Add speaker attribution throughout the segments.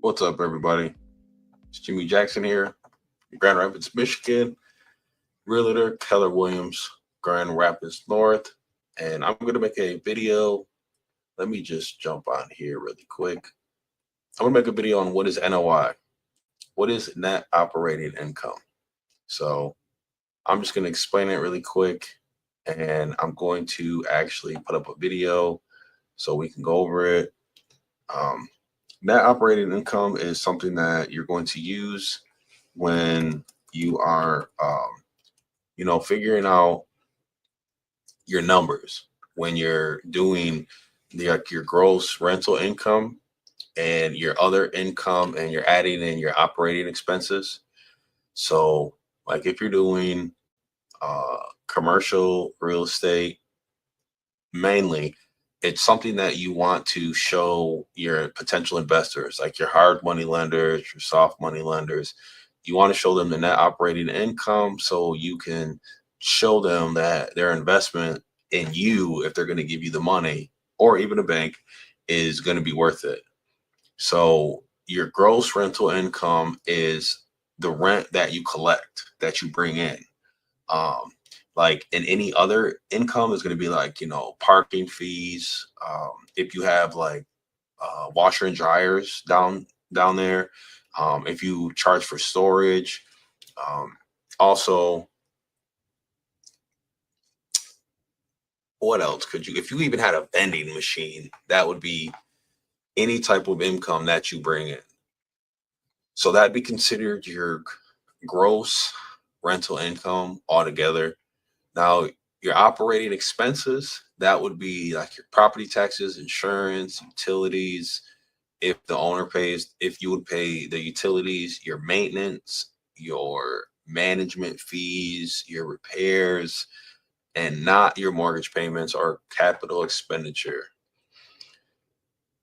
Speaker 1: What's up, everybody? It's Jimmy Jackson here, Grand Rapids, Michigan, realtor Keller Williams, Grand Rapids North, and I'm going to make a video. Let me just jump on here really quick. I'm going to make a video on what is NOI, what is net operating income. So I'm just going to explain it really quick, and I'm going to actually put up a video so we can go over it. Net operating income is something that you're going to use when you are, figuring out your numbers, when you're doing your gross rental income and your other income, and you're adding in your operating expenses. So, like if you're doing commercial real estate, mainly, it's something that you want to show your potential investors, like your hard money lenders, your soft money lenders. You want to show them the net operating income so you can show them that their investment in you, if they're going to give you the money, or even a bank, is going to be worth it. So your gross rental income is the rent that you collect, that you bring in. Like in any other income is going to be like, parking fees. If you have like washer and dryers down there, if you charge for storage, also, what else could you, if you even had a vending machine, that would be any type of income that you bring in. So that'd be considered your gross rental income altogether. Now, your operating expenses, that would be like your property taxes, insurance, utilities. If the owner pays, if you would pay the utilities, your maintenance, your management fees, your repairs, and not your mortgage payments or capital expenditure.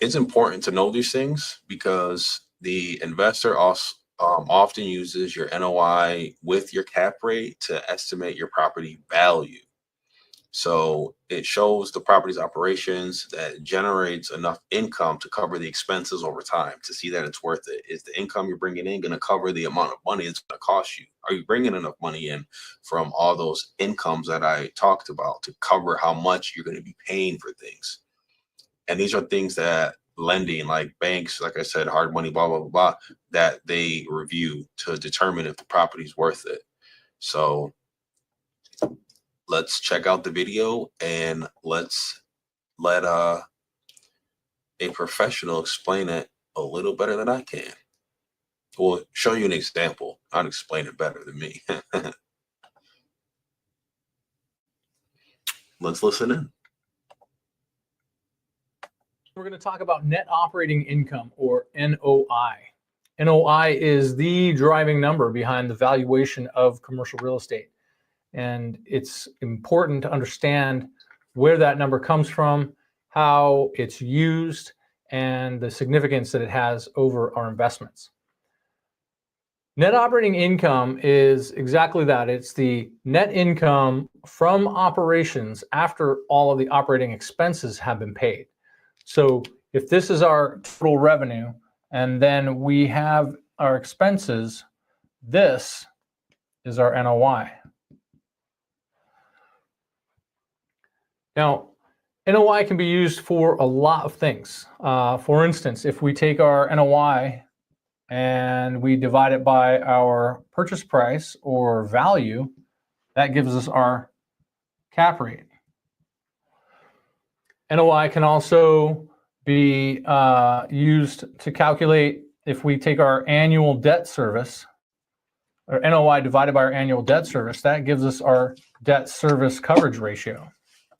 Speaker 1: It's important to know these things because the investor also often uses your NOI with your cap rate to estimate your property value. So it shows the property's operations that generates enough income to cover the expenses over time, to see that it's worth it. Is the income you're bringing in going to cover the amount of money it's going to cost you? Are you bringing enough money in from all those incomes that I talked about to cover how much you're going to be paying for things? And these are things that lending, like banks, like I said, hard money, blah, blah, blah, blah, that they review to determine if the property is worth it. So let's check out the video and let's let a professional explain it a little better than I can. We'll show you an example. I'll explain it better than me. Let's listen in.
Speaker 2: We're going to talk about net operating income, or NOI. NOI is the driving number behind the valuation of commercial real estate. And it's important to understand where that number comes from, how it's used, and the significance that it has over our investments. Net operating income is exactly that. It's the net income from operations after all of the operating expenses have been paid. So if this is our total revenue and then we have our expenses, this is our NOI. Now, NOI can be used for a lot of things. For instance, if we take our NOI and we divide it by our purchase price or value, that gives us our cap rate. NOI can also be used to calculate, if we take our annual debt service, or NOI divided by our annual debt service, that gives us our debt service coverage ratio.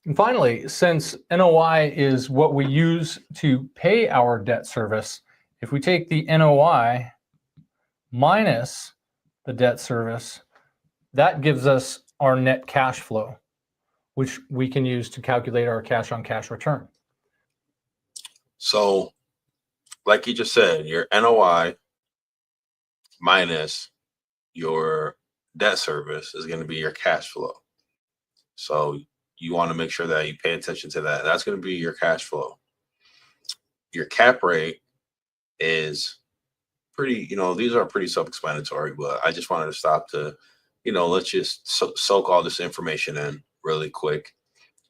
Speaker 2: And finally, since NOI is what we use to pay our debt service, if we take the NOI minus the debt service, that gives us our net cash flow, which we can use to calculate our cash on cash return.
Speaker 1: So, like you just said, your NOI minus your debt service is going to be your cash flow. So you want to make sure that you pay attention to that. That's going to be your cash flow. Your cap rate is pretty, these are pretty self-explanatory, but I just wanted to stop to, let's just soak all this information in really quick.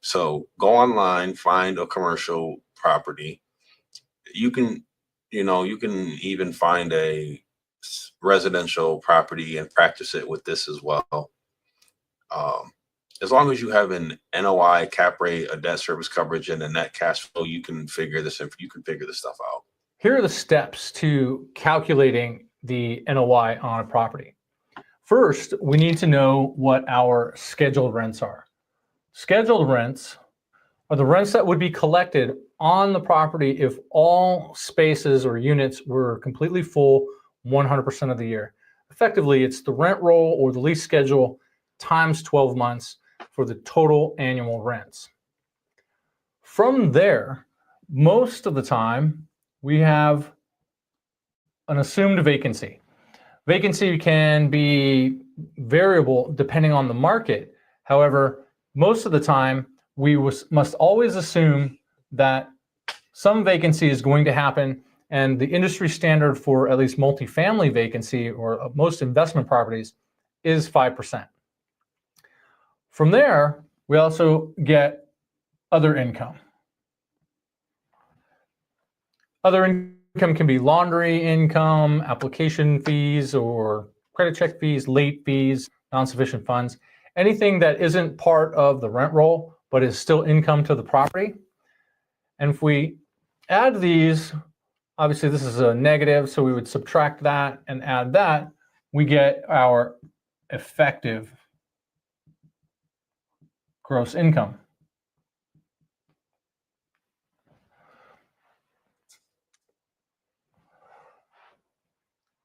Speaker 1: So go online, find a commercial property. You can, you can even find a residential property and practice it with this as well. As long as you have an NOI, cap rate, a debt service coverage, and a net cash flow, you can figure this stuff out.
Speaker 2: Here are the steps to calculating the NOI on a property. First, we need to know what our scheduled rents are. Scheduled rents are the rents that would be collected on the property if all spaces or units were completely full 100% of the year. Effectively, it's the rent roll or the lease schedule times 12 months for the total annual rents. From there, most of the time, we have an assumed vacancy. Vacancy can be variable depending on the market. However, most of the time, we must always assume that some vacancy is going to happen, and the industry standard for at least multifamily vacancy or most investment properties is 5%. From there, we also get other income. Other income can be laundry income, application fees, or credit check fees, late fees, non-sufficient funds, anything that isn't part of the rent roll, but is still income to the property. And if we add these, obviously this is a negative, so we would subtract that and add that, we get our effective gross income.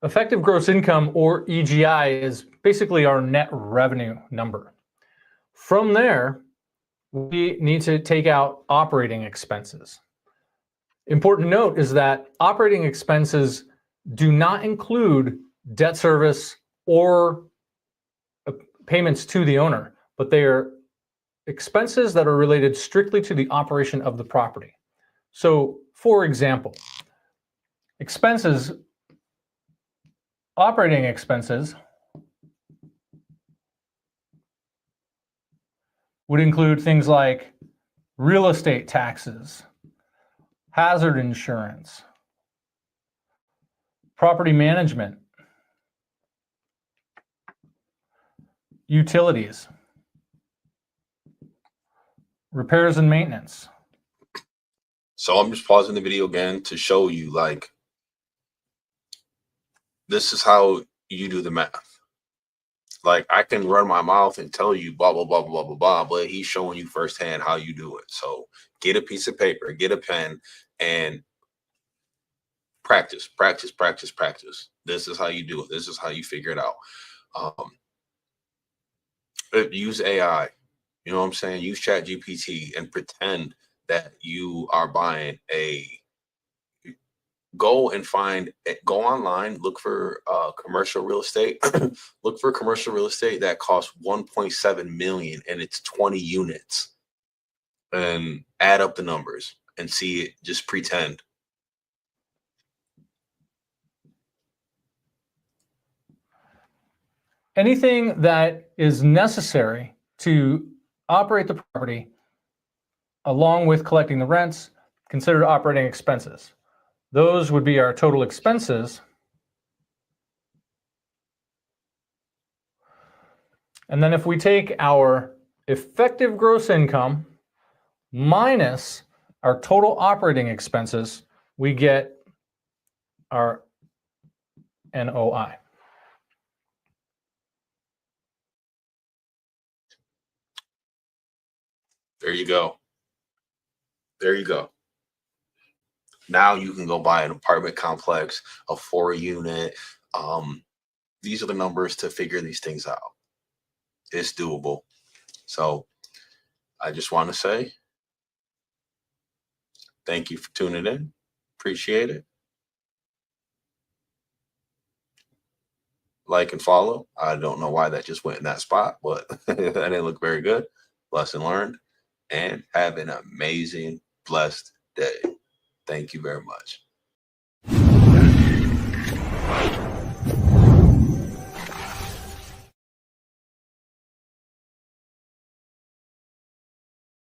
Speaker 2: Effective gross income, or EGI, is basically our net revenue number. From there, we need to take out operating expenses. Important note is that operating expenses do not include debt service or payments to the owner, but they are expenses that are related strictly to the operation of the property. So, for example, operating expenses would include things like real estate taxes, hazard insurance, property management, utilities, repairs and maintenance.
Speaker 1: So I'm just pausing the video again to show you, like, this is how you do the math. Like, I can run my mouth and tell you blah, blah, blah, blah, blah, blah, but he's showing you firsthand how you do it. So get a piece of paper, get a pen, and practice. This is how you do it. This is how you figure it out. Use AI. You know what I'm saying? Use ChatGPT and pretend that you are buying go online, look for commercial real estate. Look for commercial real estate that costs 1.7 million and it's 20 units, and add up the numbers and see it. Just pretend.
Speaker 2: Anything that is necessary to operate the property, along with collecting the rents, considered operating expenses. Those would be our total expenses. And then if we take our effective gross income minus our total operating expenses, we get our NOI.
Speaker 1: There you go. There you go. Now you can go buy an apartment complex, a 4-unit. These are the numbers to figure these things out. It's doable. So I just want to say thank you for tuning in. Appreciate it. Like and follow. I don't know why that just went in that spot, but that didn't look very good. Lesson learned. And have an amazing, blessed day. Thank you very much. Bye.